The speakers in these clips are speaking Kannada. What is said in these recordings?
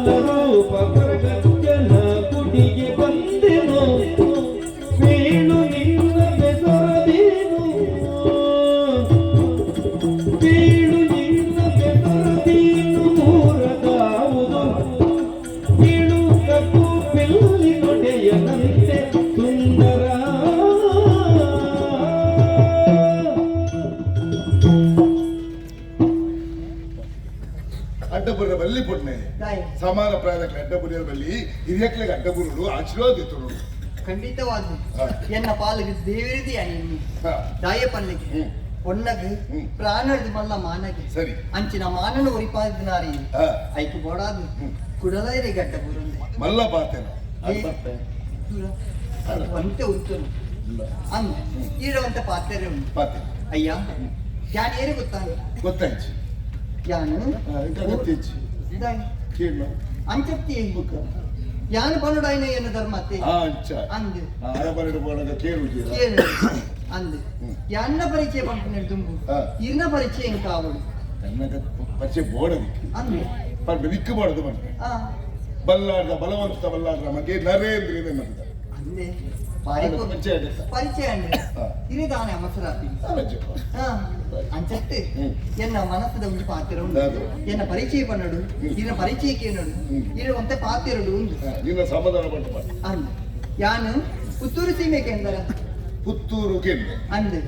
ರೂಪ ಪ್ರಗಜ್ಜನ ಗುಡಿಗೆ ಬಂದೆನು ಬೀಳು ನಿನ್ನ ಬೆಸರದೇನು ಬೀಳು ನಿನ್ನ ಬೆಸರದೇನು ಮೂರದಾವುದು ಬೀಳು ಕಪ್ಪು ಬೆಳ್ಳಿ ನೊಡೆಯನಂತೆ ಸುಂದರ ಅಡ್ಡಬುರ ಬಲ್ಲಿ ಪುಟ್ನೆ ಸಮಾನ ಪ್ರಾಯದ ಅಡ್ಡಬುರಿಯ ಬಲ್ಲಿ ಹಿರಿಯಕ್ಲಿಗೆ ಅಡ್ಡಬುರುಡು ಆಶೀರ್ವಾದ ಇತ್ತು ಖಂಡಿತವಾದ ಎನ್ನ ಪಾಲಿಗೆ ದೇವರಿದೆಯಾ ನಿನ್ನ ದಾಯ ಪಲ್ಲಿಗೆ பொன்னகு பிராணது மல்ல மானகு சரி ಅಂಚಿನ ಮಾನನ ಉರಿಪಾದಿನಾರಿ ಐಕು ಬೋಡಾದು ಕುಡಲೈರಿ ಗಡ್ಡ ಬುರುಂದೆ ಮಲ್ಲ ಪಾತೆನ ಒಂಟೆ ಉಂಟು ಅಂದ ಈರುವಂತ ಪಾತ್ರೆ ಉಂಟು ಪಾತೆ ಅಯ್ಯ ಯಾನ್ ಏರಿ ಗೊತ್ತಾಯ್ತು ಯಾನು ಅಂಚತ್ತಿ ಯಾನು ಪನ್ನುಡಾಯ್ನ ಏನು ಧರ್ಮತ್ತೆ ಅಂದು ಅಂದು ಯಾನ್ನ ಪರಿಚಯ ಪಂಪನೆ ದುಂಬು ಇರ್ನ ಪರಿಚಯ ಎಂಕ ಅವಳು ಪರಿಚಯ ಬೋಡದಿ ಅಂದು ಪಂಪೆ ದಿಕ್ಕು ಬೋಡದು ಪಂಪೆ ಬಲ್ಲಾಡ್ದ ಬಲವಂತ ಬಲ್ಲಾಡ್ರ ಮಗೆ ನರೇಂದ್ರ ಮಗ ಅಂದೆ ಪರಿಚಯ ಅಂದ್ರೆ ಇರಿದಾನೆ ಅವಸರಾತಿ ಅಂಚತ್ತೆ ಎನ್ನ ಮನಸ್ಸದ ಒಂದು ಪಾತ್ರ ಉಂಟು ಎನ್ನ ಪರಿಚಯ ಪನ್ನಡು ಇನ್ನ ಪರಿಚಯಕ್ಕೆ ನೋಡು ಇರುವಂತ ಪಾತಿರಡು ಉಂಟು ನಿನ್ನ ಸಮಾಧಾನ ಪಟ್ಟು ಅಂದು ಯಾನು ಪುತ್ತೂರು ಸೀಮೆಗೆ ಎಂದರ ಪುತ್ತೂರು ಕೆಂದು ಅಂದು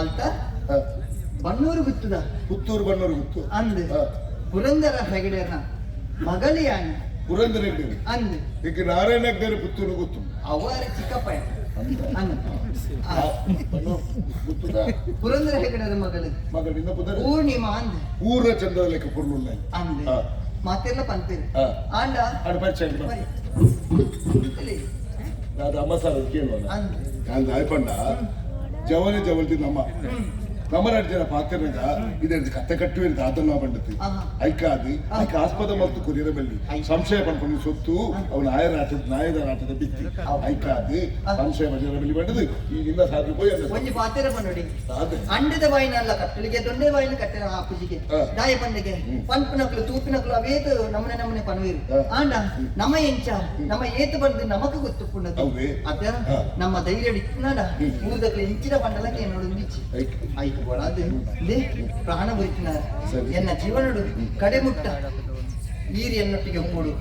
ಅಲ್ತ ಬನ್ನೂರು ಗುತ್ತುದ ಪುತ್ತೂರು ಬನ್ನೂರು ಗುತ್ತು ಅಂದು ಪುರಂದರ ಹೆಗಡೆಯನ್ನ ಮಗಲಿ ಯಾನು ಪುರಂದರ ಹೆಗಡೆ ಅಂದು ಈಗ ನಾರಾಯಣ ಹೆಗಡೆ ಪುತ್ತೂರು ಗುತ್ತು ಅವರ ಚಿಕ್ಕಪ್ಪ ಪುರಂದರ ಹೆಗಡೆಯ ಮಗಳಿಂದ ಪೂರ್ಣಿಮಾ ಅಂದ ಊರ ಚಂದ್ರ ಲೆಕ್ಕ ಪುರ್ಣ ಅಂದ ಮಾತೆಲ್ಲ ಪಂಪೇರು ಆಂಡ ಪರಿಚಯ ಅದು ಅಮ್ಮ ಸಾಲ ಕೇಳುವ ನಾನು ಆಯ್ಪಂಡ ಜವಲಿ ಜವಲ್ತಿ ನಮ್ಮ ಜನ ಪಾತ್ರನಾಗ ಇದರಿಂದ ಕತ್ತೆ ಕಟ್ಟುವೆ ಆತನ ಬಂಡತಿ ಐಕಾದಿ ಐಕ ಆಸ್ಪದ ಮತ್ತು ಕುರಿಯರ ಬಲ್ಲಿ ಸಂಶಯ ಪಡ್ಕೊಂಡು ಸೊತ್ತು ಅವನ ನಾಯದ ಆಟದ ಬಿತ್ತಿ ಐಕಾದಿ ಸಂಶಯ ಮಜರ ಬಲ್ಲಿ ಬಂಡದು ಈಗಿಂದ ಸಾಧ್ಯ ಹೋಗಿ ಒಂದು ಪಾತ್ರ ಬಂದೋಡಿ ಅಂಡದ ಬಾಯಿನಲ್ಲ ಕಟ್ಟಲಿಗೆ ದೊಡ್ಡ ಬಾಯಿನ ಕಟ್ಟಲ ಆ ಪೂಜಿಗೆ ದಾಯ ಪಂಡಿಗೆ ಪಂಪನಕ್ಲು ತೂಪಿನಕ್ಲು ಅವೇತು ನಮ್ಮನೆ ಪನವೇರು ಆಂಡ ನಮ್ಮ ಎಂಚ ನಮ್ಮ ಏತು ಬಂದು ನಮಗ ಗೊತ್ತು ಪುಣ್ಣದು ಅದ ನಮ್ಮ ಧೈರ್ಯ ಇತ್ತನಾಡ ಊರದಲ್ಲಿ ಇಂಚಿನ ಪಂಡಲಕ್ಕೆ ನೋಡಿಂದಿಚ್ಚಿ ಐಕ ಬೋಳಾದು ಪ್ರಾಣ ಬರಿತಿನಾರ ಎನ್ನ ಜೀವನಡು ಕಡೆ ಮುಟ್ಟ ಈರಿ ಎನ್ನೊಟ್ಟಿಗೆ ಹೋಡು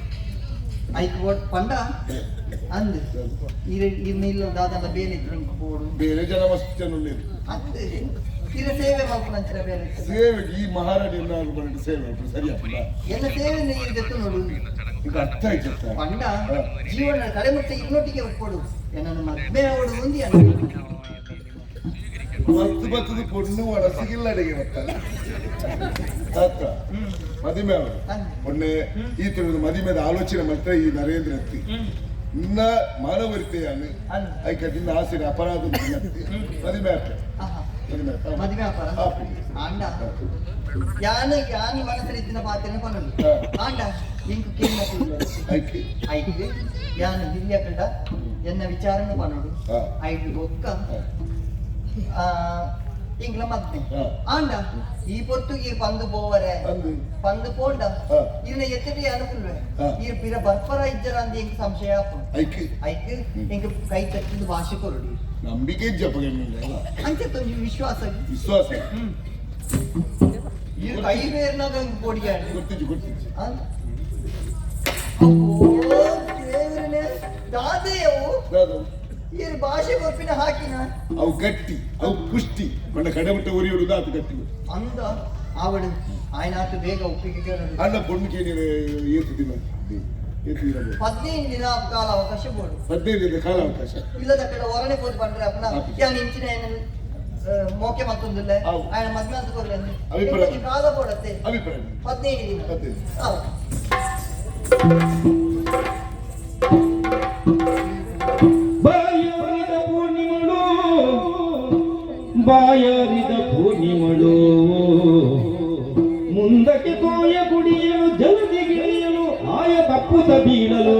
ಐಕ ಪಂಡ ಅಂದ್ ಇಲ್ಲ ದಾದ ಬೇರೆ ಹೋಡು ಬೇರೆ ಜನ ಮಸ್ತ್ ಅದೇ ಇರ ಸೇವೆ ಮಾಡ್ಕೊಂಡ ಬೇರೆ ಸೇವೆ ಈ ಮಹಾರಾಜ ಸೇವೆ ಸರಿಯಾಗಿಲ್ಲ ಎಲ್ಲ ಸೇವೆ ಇರುತ್ತೆ ನೋಡು ಈಗ ಅರ್ಥ ಆಯ್ತು ಪಂಡ ಜೀವನ ಕಡೆ ಮುಟ್ಟ ಇನ್ನೊಟ್ಟಿಗೆ ಒಪ್ಪೋಡು ಎನ್ನನ್ನು ಮದ್ಮೆ ಅವಡು ಒಂದಿ ಬತ್ತದ ಪೊಣ್ಣು ಒಳಸಿಗಿಲ್ಲ ಅಡಿಗೆ ಮತ್ತ ಮದಿಮೆ ಅವರು ಮೊನ್ನೆ ಈ ತರದ ಮದಿಮೆದ ಆಲೋಚನೆ ಮಾತ್ರ ಈ ನರೇಂದ್ರ ಅತ್ತಿ ಇನ್ನ ಮಾನವರಿತೆಯಾನು ಐಕದಿಂದ ಆಸೆನ ಅಪರಾಧ ಮದಿಮೆ ಮದಿಮೆ ಆಂಡ ಯಾನು ಯಾನು ಮನಸ್ಸರಿತ್ತಿನ ಪಾತ್ರನ ಪನ್ನದು ಆಂಡ ಇಂಕು ಕೇಳಿ ಐಕೆ ಯಾನು ಹಿರಿಯ ಕಂಡ ಎನ್ನ ವಿಚಾರನ ಪನ್ನೋಡು ಐದು ಒಕ್ಕ ಇಂಗ್ಲ ಮತ್ತೆ ಆಂಡ ಈ ಪೊತ್ತುಗೆ ಪಂದು ಪೋವರೆ ಪಂದು ಪೋಂಡ ಇನ್ನ ಎತ್ತಡಿ ಅನುಕೂಲವೇ ಈ ಪಿರ ಬರ್ಪರ ಇಜ್ಜರ ಅಂತ ಇಂಕ ಸಂಶಯ ಐಕ್ ಇಂಕ ಕೈ ತಟ್ಟಿದ ಭಾಷೆ ಕೊರಡಿ ನಂಬಿಕೆ ಅಂಚೆ ತೊಂಜಿ ವಿಶ್ವಾಸ ಈ ಕೈ ಬೇರ್ನಾಗ ಹಂಗ ಕೊಡಿಗೆ ಗೊತ್ತಿದ್ದು ದೇವರೇ ದಾದೆಯವು ಈ ಭಾಷೆ ಗೊತ್ತಿನ ಹಾಕಿನ ಅವು ಗಟ್ಟಿ ಅವು ಪುಷ್ಟಿ ಬಂಡ ಕಡೆಮಟ್ಟ ಉರಿಯುವುದು ಅದು ಗಟ್ಟಿ ಅಂದ ಅವಳು ಆಯ್ನಾತು ಬೇಗ ಒಪ್ಪಿಗೆ ಅಲ್ಲ ಪೊಣ್ಣಿಗೆ ಏತು ದಿನ 15 ದಿನ ಕಾಲ ಅವಕಾಶ ಬೋಡು 15 ದಿನ ಕಾಲ ಅವಕಾಶ ಇಲ್ಲದ ಕಡೆ ಹೊರನೆ ಹೋಗಿ ಬಂದ್ರೆ ಅಪ್ಪನ ಯಾನ್ ಇಂಚಿನ ಮೋಕೆ ಮತ್ತೊಂದಿಲ್ಲ ఆయన ಮದ್ವೆ ಅಂತ ಕೊರ್ಲೆ ಅಭಿಪ್ರಾಯ ಕಾಲ ಬೋಡತ್ತೆ ಅಭಿಪ್ರಾಯ 15 ದಿನ ಬಾಯಾರಿದ ಪೂರ್ಣಿಮಳು ಮುಂದಕ್ಕೆ ತೋಯ ಕುಡಿಯಲು ಜಲದಿಗಿಳಿಯಲು ಆಯ ತಪ್ಪುತ ಬೀಳಲು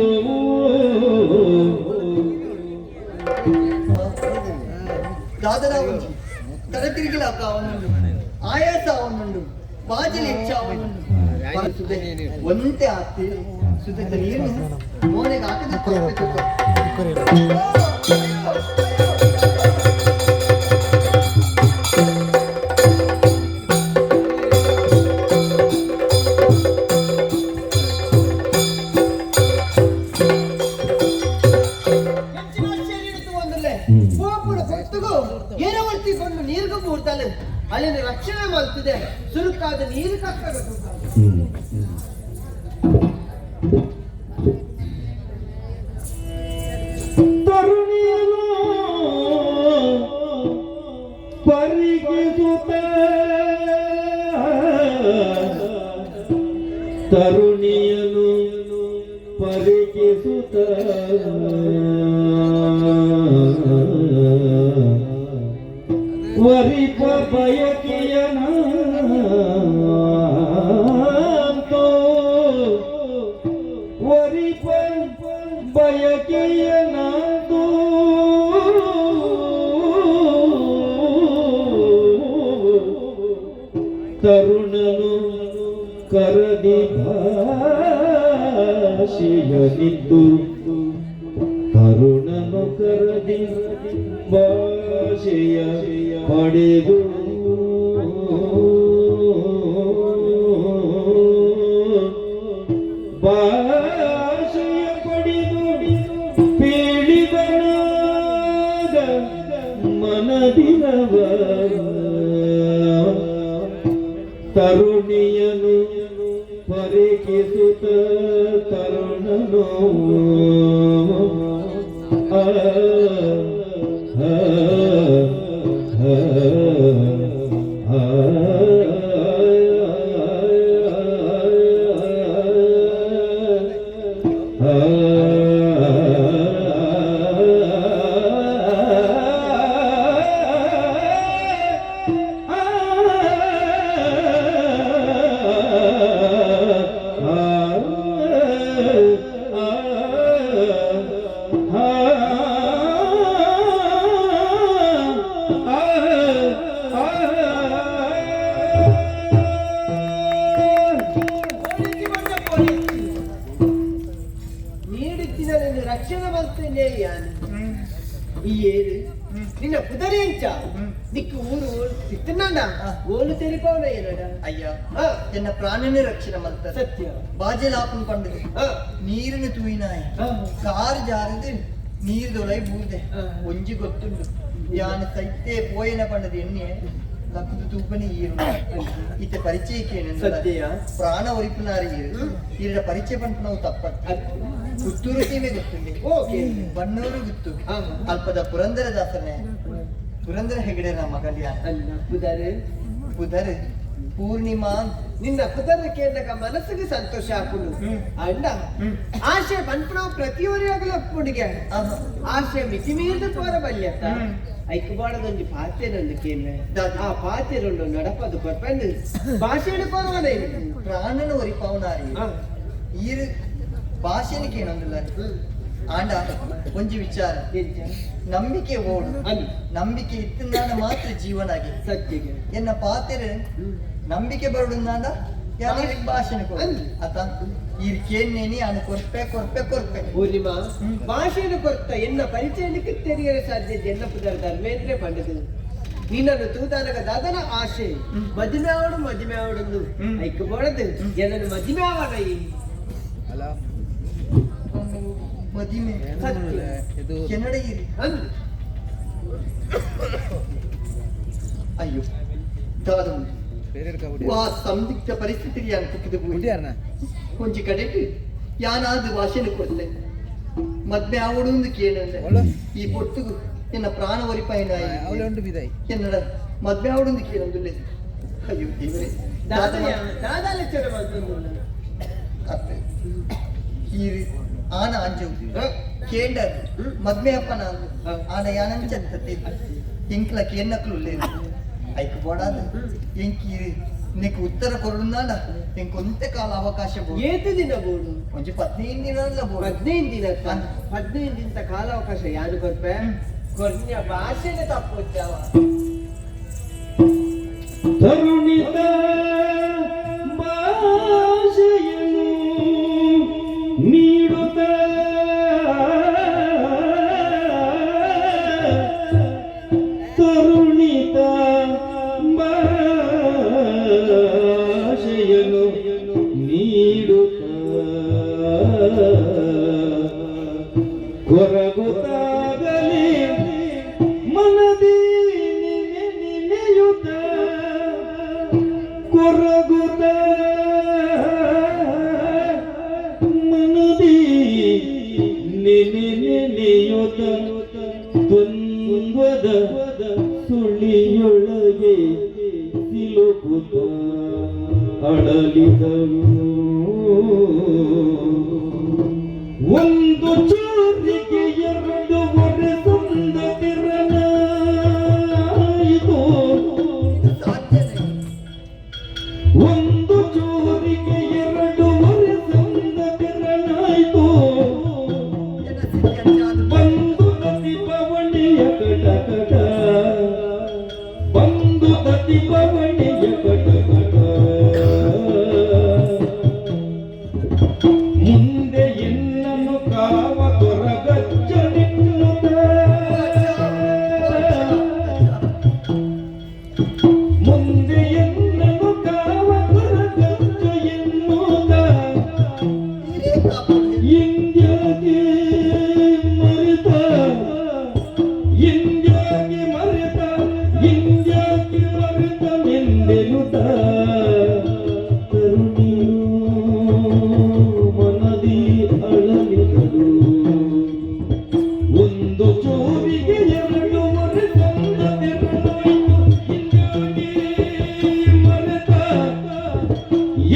ದಾದರ ತರತಿರಿಗಿಲ ಅವನುಂಡು ಆಯಾಸ ಅವನುಂಡು ಬಾಜಲಿ ಹೆಚ್ಚ ಅವನುಂಡು ಒಂದೇ ಆಗ್ತಿ ಸುದ್ದ ನೀರು ಮೋನೆಗೆ ಹಾಕಿದ್ರೆ ಏರವರ್ತಿಕೊಂಡು ನೀರಿಗೂ ಮೂಡ್ತಾಳೆ ಅಲ್ಲಿನ ರಕ್ಷಣೆ ಮಾಡ್ತಿದೆ ಸುರುಕಾದ ನೀರು ಕಟ್ಟಬೇಕು ತರುಣಿಯನು ಪರಿಗಿಸುತ್ತ ತರುಣಿಯನು ಪರಿಗಿಸುತ್ತ ವರಿಪ ಬಯಕೆಯನಂತೋ ವರಿಪ ಬಯಕೆಯನಂತೋ ತರುಣನು ಕರದಿ ಭಾಷೆಯಲಿದ್ದು ತರುಣನು ಕರದಿ ಭಾಷೆಯ ಪಡೆದು ಭಾಷೆಯ ಪಡೆದು ಪೀಡಿದನಾಗ ಮನದಿನವ ತರುಣಿಯನು ಪರಿಕಿಸುತ್ತ ತರುಣನು ರಕ್ಷಣೆ ಮಾಡ್ತೇನೆ ಈ ಏರು ನಿನ್ನ ಕುದುರೆಂಚ ನಿಕ್ಕ ಊರು ಸಿಟ್ಟನಾಡ ಓಲು ತೆರಿಕೋಣ ಏನಡ ಅಯ್ಯ ಎನ್ನ ಪ್ರಾಣನೇ ರಕ್ಷಣೆ ಮಾಡ್ತ ಸತ್ಯ ಬಾಜೆಲಾಪನ್ ಪಂಡದು ನೀರಿನ ತೂಯಿನಾಯ ಕಾರು ಜಾರದು ನೀರು ದೊಲೈ ಬೂದೆ ಒಂಜಿ ಗೊತ್ತುಂಡು ಯಾನ ಸೈತೆ ಪೋಯನ ಪಂಡದು ಎಣ್ಣೆ ಲಕ್ಕದು ತೂಪನಿ ಈರು ಇತ್ತೆ ಪರಿಚಯಕ್ಕೆ ಸತ್ಯ ಪ್ರಾಣ ಒರಿಪುನಾರಿ ಈರ ಪರಿಚಯ ಪಂಪ ನಾವು ತಪ್ಪತ್ತು ಪುತ್ತೂರು ಸೀಮೆ ಗೊತ್ತುಂಡಿ ಬಣ್ಣೂರು ಗೊತ್ತು ಅಲ್ಪದ ಪುರಂದರ ದಾಸನೆ ಪುರಂದರ ಹೆಗಡೆ ನಮ್ಮ ಮಗಲಿಯ ಪುದರೆ ಪೂರ್ಣಿಮಾ ನಿನ್ನ ಕುದರ ಕೇಳಿದಾಗ ಮನಸ್ಸಿಗೆ ಸಂತೋಷ ಹಾಕೊಂಡು ಅಂಡ ಆಶೆ ಬಂದ್ಬಿಡೋ ಪ್ರತಿಯೊರಿಯಾಗಲೂ ಒಪ್ಪುಡಿಗೆ ಆಶೆ ಮಿತಿ ಮೀರಿದ ತೋರ ಬಲ್ಯತ್ತ ಐಕ್ಬಾಡದೊಂದು ಪಾತೆ ನಂದು ಕೇಳ ಆ ಪಾತೆ రెండు ನಡಪದು ಕೊರ್ಪಂದು ಭಾಷೆನ ಕೊರವನ ಪ್ರಾಣನ ಒರಿಪವನಾರಿ ಈರು ಭಾಷೆನ ಕೇಳೊಂದಿಲ್ಲ ಆಂಡ ಒಂಜಿ ವಿಚಾರ ನಂಬಿಕೆ ಓಡು ನಂಬಿಕೆ ಇತ್ತಂದಾನ ಮಾತ್ರ ಜೀವನಾಗಿ ಸತ್ಯಗೆ ಎನ್ನ ಪಾತೆರೆ ನಂಬಿಕೆ ಬರುಡುಂದಾಂಡ ಯಾರಿಗೆ ಭಾಷೆನ ಅತ ಈ ಕೇನ್ನೇನಿ ಅನು ಕೊರ್ಪೆ ಕೊರ್ಪೆ ಕೊರ್ಪೆ ಪೂರ್ಣಿಮಾ ಭಾಷೆನ ಕೊರ್ತ ಎನ್ನ ಪರಿಚಯಕ್ಕೆ ತೆರೆಯಲು ಸಾಧ್ಯತೆ ಎನ್ನ ಪುದರ ಧರ್ಮೇಂದ್ರ ಪಂಡಿತ ನಿನ್ನನ್ನು ತೂತಾನಗ ದಾದನ ಆಶೆ ಮದುವೆ ಆವಡು ಐಕ್ಬೋಳದು ಎನ್ನನ್ನು ಮದುವೆ ಆವಣ ಮದಿಮೆ ಕೆನ್ನಡಗಿರಿ ಅಯ್ಯೋ ದಾದ ಸಂದಿಗ್ಧ ಪರಿಸ್ಥಿತಿಗೆ ಅನ್ಕಿದ್ದು ಕೊಂಚಿ ಕಡೆಗೆ ಯಾನಾದ ಭಾಷೆನ ಕೊಡ್ಲೆ ಮದ್ವೆ ಆವಡು ಕೇಳಂದ್ರೆ ಈ ಪೊಟ್ಟುಗು ಎನ್ನ ಪ್ರಾಣ ಒರಿಪಾಯಿನ ಎನ್ನಡ ಮದ್ವೆ ಆವಡು ಕೇಳಂದುಲ್ಲೆ ಅಯ್ಯೋ ದೇವರೇ ಅತ್ತೆ ಈ ಆನ ಅಂಜು ಕೇಂಡರ್ ಮದ್ವೆ ಅಪ್ಪನ ಆನ ಯಾನಂಗ ಚಂತತಿ ಇಂಕ್ಲಕ್ಕೆ ಎನ್ನಕ್ಲು లేదు ಐಕ್ ಬೋಡಾದ ಇಂಕಿ నీకు ఉత్తర కొరున్నాడా ఇంకొంతకాల అవకాశం ఏది దిన బోడు కొంచెం 15 దినాల బోడు 15 దిన కాల అవకాశం యాదు కొర్పే కొర్న్య భాషనే తప్పొచ్చావా తరుణిత భాష ನೀಡುತ್ತ ತರುಣಿತ ಭಾಷೆಯನ್ನು ನೀಡುತ್ತ ಕೊರಗುತ್ತಾಗಲೇ ಮನದಿ ನೆನೆಯುತ್ತ ಕೊರಗುತ್ತ ಮನದಿ ನೆನೆಯುತ್ತ ದ್ವಂದ್ವದ ಸುಳಿಯೊಳಗೆ ಸಿಲುಕುತ್ತ ಅಡಲಿದಳು ಒಂದು ಚೋರಿಗೆ ಎರಡೂವರೆ ಸಂದ ತಿರನಾಯಿತು ಒಂದು ಚೋರಿಗೆ ಎರಡೂವರೆ ಸಂದ ತಿರನಾಯಿತು ಬಂದು ಗತಿ ಪವಣಿಯ ಕಟ ಕಟ ಬಂದು ಗತಿ ಪವಣಿಯ ಕಟ ಕಟ ಮುಂದೆ ಎನ್ನನ್ನು ಕಾವ ತೊರಗಚ್ಚಲಿಟ್ಟುತ್ತ ಮುಂದೆ ಎನ್ನನ್ನು ಕಾವ ತೊರಗಚ್ಚ ಎನ್ನುತ್ತ ಇಂದ್ಯಾಗೆ ಮರೆತ ಇಂದ್ಯಾಗೆ ಮರೆತ ಇಂದ್ಯಾಗೆ ಮರೆತ ಎಂದೆನುತ್ತ ತರುಣಿಯು ಮನದಿ ಅಳಲಿದಳು ಒಂದು ಚೋರಿಗೆ ಎರಡೂವರೆ ಸಂದ ತೆರನಾಯಿತು ಇಂದ್ಯಾಗೆ ಮರೆತ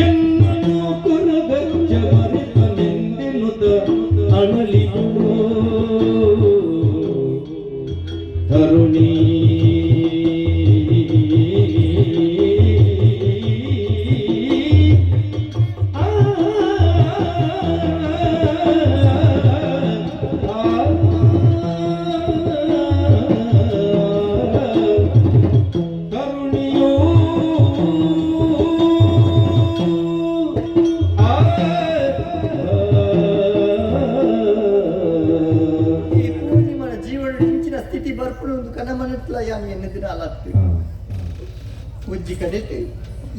ಎನ್ನನು ಕೊರಗಚ್ಚ ಮರೆತನೆಂದೆನುತ್ತ ಅಳಲಿದಳು ತರುಣಿ ತರುಣಿಯೋ ಈ ಪೂರ್ಣಿಮನ ಜೀವನ ಇಂಚಿನ ಸ್ಥಿತಿ ಬರ್ಪುಡು ಒಂದು ಕನಮನತ್ಲ ಯಾನ್ ಎನ್ನ ದಿನ ಅಲತ್ತು ಉಜ್ಜಿ ಕಡೆಟ್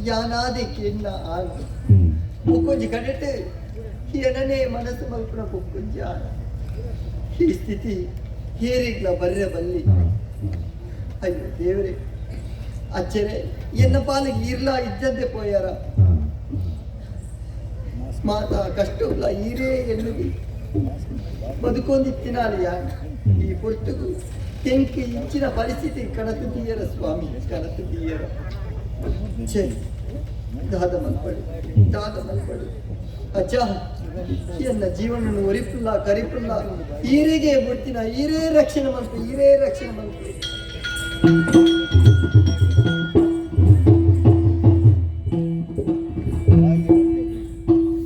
ಯಾನಾದಕ್ಕೆ ಎನ್ನ ಆಗ ಮುಕ್ಕೊಂಜಿ ಕಡೆಟ್ ಎನನೇ ಮನಸ್ಸು ಮಲ್ಪುನ ಕುಕ್ಕೊಂಜಿ ಆಗ ಈ ಸ್ಥಿತಿ ಹೇರಿಗ್ಲ ಬರ್ರೆ ಬಲ್ಲಿ ಅಯ್ಯೋ ದೇವರೇ ಅಚ್ಚರೆ ಎನ್ನ ಪಾಲಿಗೆ ಇರ್ಲ ಇದ್ದದ್ದೇ ಪೋಯಾರ ಮಾತ ಕಷ್ಟವುಲ್ಲ ಈರೇ ಎನ್ನುದಿ ಬದುಕೊಂದಿತ್ತಿನಾಲಿಯ ಈ ಪುರ್ತಕು ತೆಂಕಿ ಇಂಚಿನ ಪರಿಸ್ಥಿತಿ ಕಣತುದೀಯರ ಸ್ವಾಮಿ ಕಣತುದೀಯರ ಛೇ ದಾದ ಮಲ್ಪಡು ಅಜ್ಜ ಎನ್ನ ಜೀವನವನ್ನು ಒರಿಪುಲ್ಲ ಕರಿಪುಲ್ಲ ಈರೆಗೆ ಬಿಡ್ತಿನ ಈರೇ ರಕ್ಷಣೆ ಮಲ್ಪು